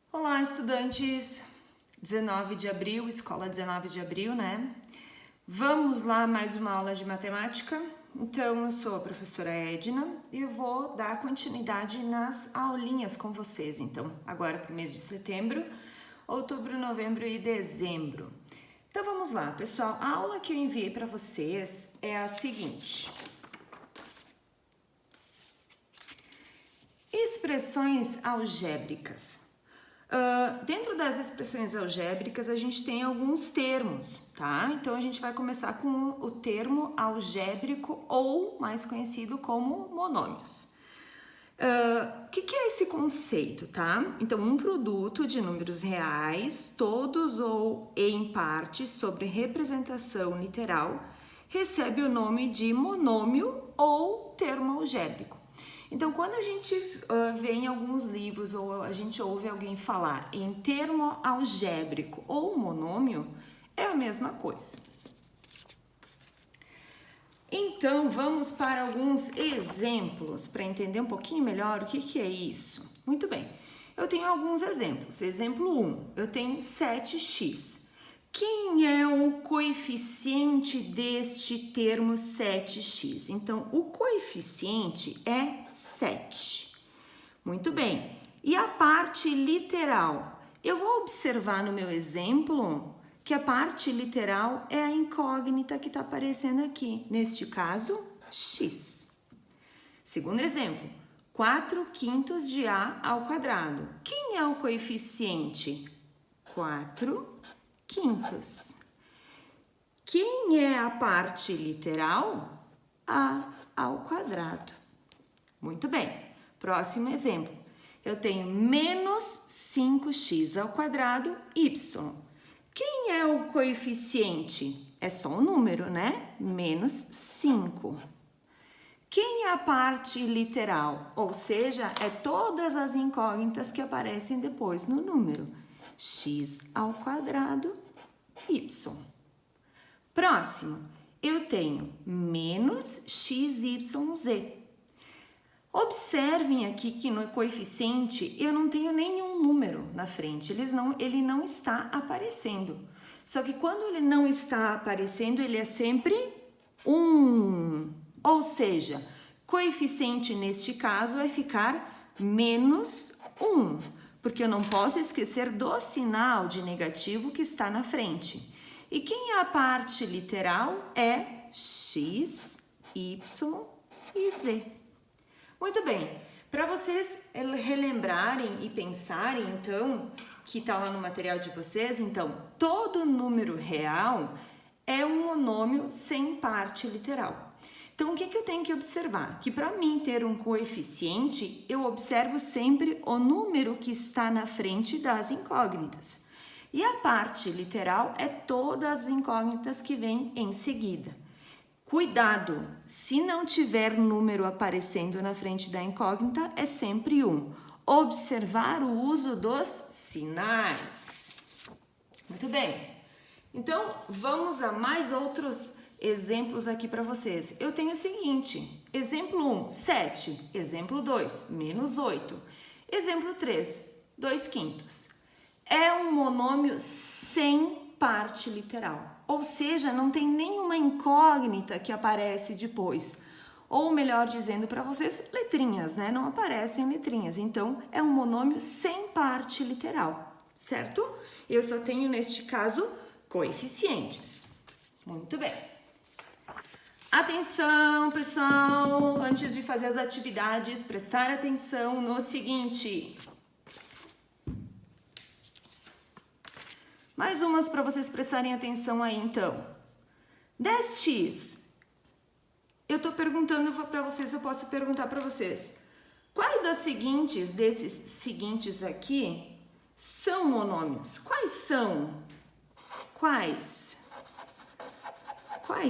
Olá, estudantes! 19 de abril, escola 19 de abril, né? Vamos lá, mais uma aula de matemática. Então, eu sou a professora Edna e eu vou dar continuidade nas aulinhas com vocês. Então, agora para o mês de setembro, outubro, novembro e dezembro. Então, vamos lá, pessoal. A aula que eu enviei para vocês é a seguinte. Expressões algébricas. Dentro das expressões algébricas, a gente tem alguns termos, tá? Então, a gente vai começar com o termo algébrico ou mais conhecido como monômios. O que é esse conceito, tá? Então, um produto de números reais, todos ou em parte, sobre representação literal, recebe o nome de monômio ou termo algébrico. Então, quando a gente vê em alguns livros ou a gente ouve alguém falar em termo algébrico ou monômio, é a mesma coisa. Então, vamos para alguns exemplos para entender um pouquinho melhor o que é isso. Muito bem, eu tenho alguns exemplos. Exemplo 1, eu tenho 7x. Quem é o coeficiente deste termo 7x? Então, o coeficiente é 7. Muito bem. E a parte literal? Eu vou observar no meu exemplo que a parte literal é a incógnita que está aparecendo aqui. Neste caso, x. Segundo exemplo, 4/5 de a ao quadrado. Quem é o coeficiente? 4/5. Quem é a parte literal? A ao quadrado. Muito bem. Próximo exemplo. Eu tenho menos 5x ao quadrado y. Quem é o coeficiente? É só um número, né? Menos 5. Quem é a parte literal? Ou seja, é todas as incógnitas que aparecem depois no número. X ao quadrado y. Próximo, eu tenho menos xyz. Observem aqui que no coeficiente eu não tenho nenhum número na frente, ele não está aparecendo. Só que quando ele não está aparecendo, ele é sempre 1. Ou seja, coeficiente neste caso vai ficar menos 1, porque eu não posso esquecer do sinal de negativo que está na frente. E quem é a parte literal? É x, y e z. Muito bem, para vocês relembrarem e pensarem, então, que está lá no material de vocês, então, todo número real é um monômio sem parte literal. Então, o que eu tenho que observar? Que para mim ter um coeficiente, eu observo sempre o número que está na frente das incógnitas. E a parte literal é todas as incógnitas que vêm em seguida. Cuidado, se não tiver número aparecendo na frente da incógnita, é sempre 1. Observar o uso dos sinais. Muito bem. Então, vamos a mais outros exemplos aqui para vocês. Eu tenho o seguinte, exemplo 1, 7. Exemplo 2, menos 8. Exemplo 3, 2/5. É um monômio sem parte literal. Ou seja, não tem nenhuma incógnita que aparece depois. Ou melhor dizendo para vocês, letrinhas, né? Não aparecem letrinhas. Então, é um monômio sem parte literal, certo? Eu só tenho, neste caso, coeficientes. Muito bem. Atenção, pessoal! Antes de fazer as atividades, prestar atenção no seguinte. Mais umas para vocês prestarem atenção aí, então. 10x. Eu estou perguntando para vocês, eu posso perguntar para vocês. Quais desses seguintes aqui são monômios? Quais são? Quais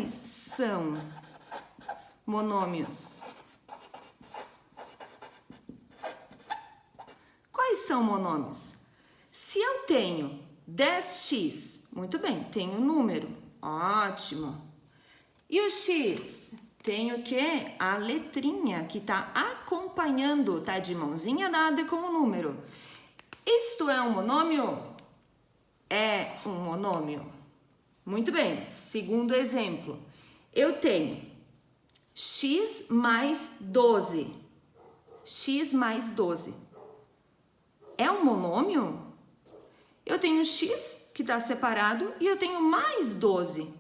são monômios? Quais são monômios? Se eu tenho 10x, muito bem, tem um número, ótimo. E o x? Tem o quê? A letrinha que está acompanhando, tá de mãozinha dada com o número. Isto é um monômio? É um monômio. Muito bem. Segundo exemplo, eu tenho x mais 12. X mais 12. É um monômio? Eu tenho x, que está separado, e eu tenho mais 12.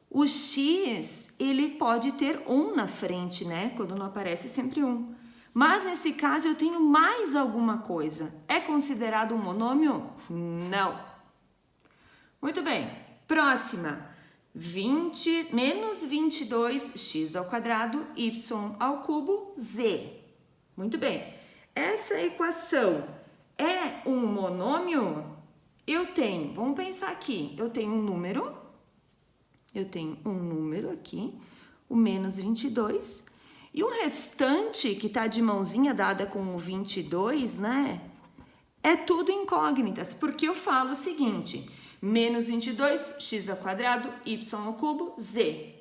O x, ele pode ter 1 na frente, né? Quando não aparece sempre 1. Mas nesse caso eu tenho mais alguma coisa. É considerado um monômio? Não. Muito bem. Próxima. 20 menos 22x ao quadrado, y ao cubo, z. Muito bem. Essa equação é um monômio? Eu tenho, vamos pensar aqui, eu tenho um número aqui, o menos 22, e o restante, que está de mãozinha dada com o 22, né? É tudo incógnitas, porque eu falo o seguinte, menos 22, x ao quadrado, y ao cubo, z.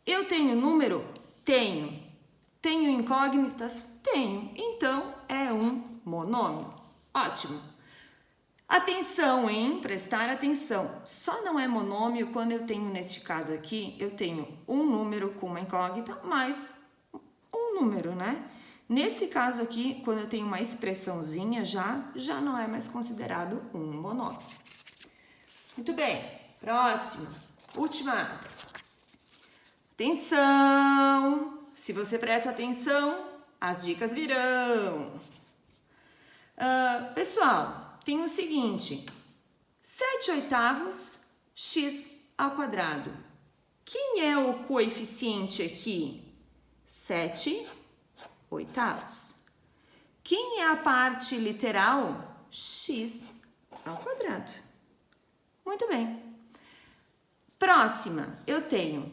Eu tenho número? Tenho. Tenho incógnitas? Tenho. Então, é um monômio. Ótimo. Atenção, hein? Prestar atenção. Só não é monômio quando eu tenho, neste caso aqui, eu tenho um número com uma incógnita mais um número, né? Nesse caso aqui, quando eu tenho uma expressãozinha já não é mais considerado um monômio. Muito bem. Próximo. Última. Atenção! Se você presta atenção, as dicas virão. Pessoal, tem o seguinte, 7/8 x ao quadrado. Quem é o coeficiente aqui? 7/8. Quem é a parte literal? X ao quadrado. Muito bem. Próxima, eu tenho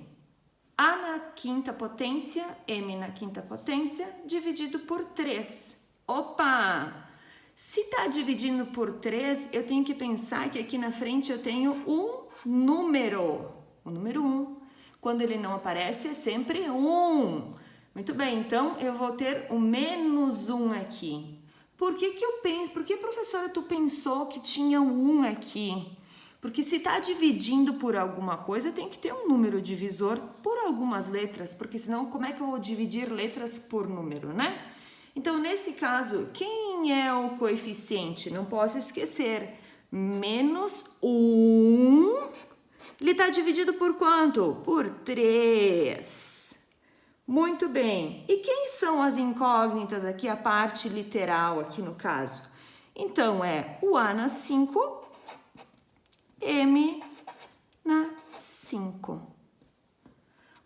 a na quinta potência, m na quinta potência, dividido por 3. Opa! Se está dividindo por 3, eu tenho que pensar que aqui na frente eu tenho um número. O número 1. Quando ele não aparece, é sempre 1. Muito bem, então eu vou ter o menos 1 aqui. Por que, professora, tu pensou que tinha um 1 aqui? Porque se está dividindo por alguma coisa, tem que ter um número divisor por algumas letras, porque senão como é que eu vou dividir letras por número, né? Então, nesse caso, quem é o coeficiente? Não posso esquecer. Menos 1, ele está dividido por quanto? Por 3. Muito bem. E quem são as incógnitas aqui, a parte literal aqui no caso? Então, é o a na 5, m na 5.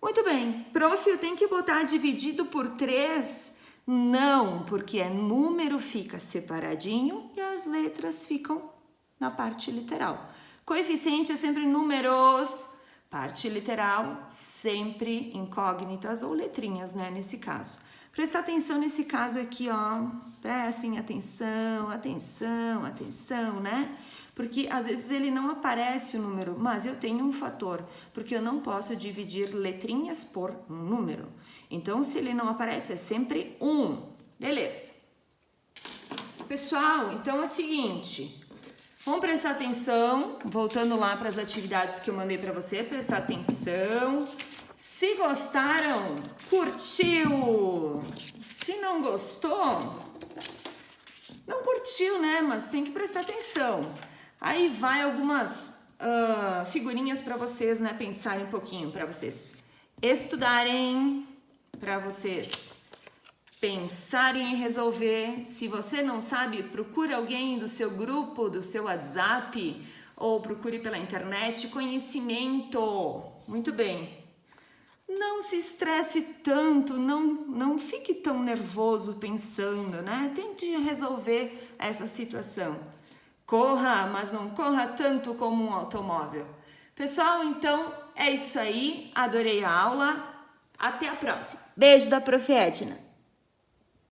Muito bem. Prof, eu tenho que botar dividido por 3? Não, porque número fica separadinho e as letras ficam na parte literal. Coeficiente é sempre números, parte literal sempre incógnitas ou letrinhas, né, nesse caso. Prestar atenção nesse caso aqui, ó, prestem atenção, atenção, atenção, né? Porque às vezes ele não aparece o número, mas eu tenho um fator, porque eu não posso dividir letrinhas por um número. Então, se ele não aparece, é sempre 1. Beleza. Pessoal, então é o seguinte, vamos prestar atenção, voltando lá para as atividades que eu mandei para você, prestar atenção. Se gostaram, curtiu. Se não gostou, não curtiu, né? Mas tem que prestar atenção. Aí vai algumas figurinhas para vocês, né? Pensarem um pouquinho, para vocês estudarem, para vocês pensarem em resolver. Se você não sabe, procure alguém do seu grupo, do seu WhatsApp, ou procure pela internet conhecimento. Muito bem. Não se estresse tanto, não fique tão nervoso pensando, né? Tente resolver essa situação. Corra, mas não corra tanto como um automóvel. Pessoal, então é isso aí. Adorei a aula. Até a próxima. Beijo da Prof. Edna.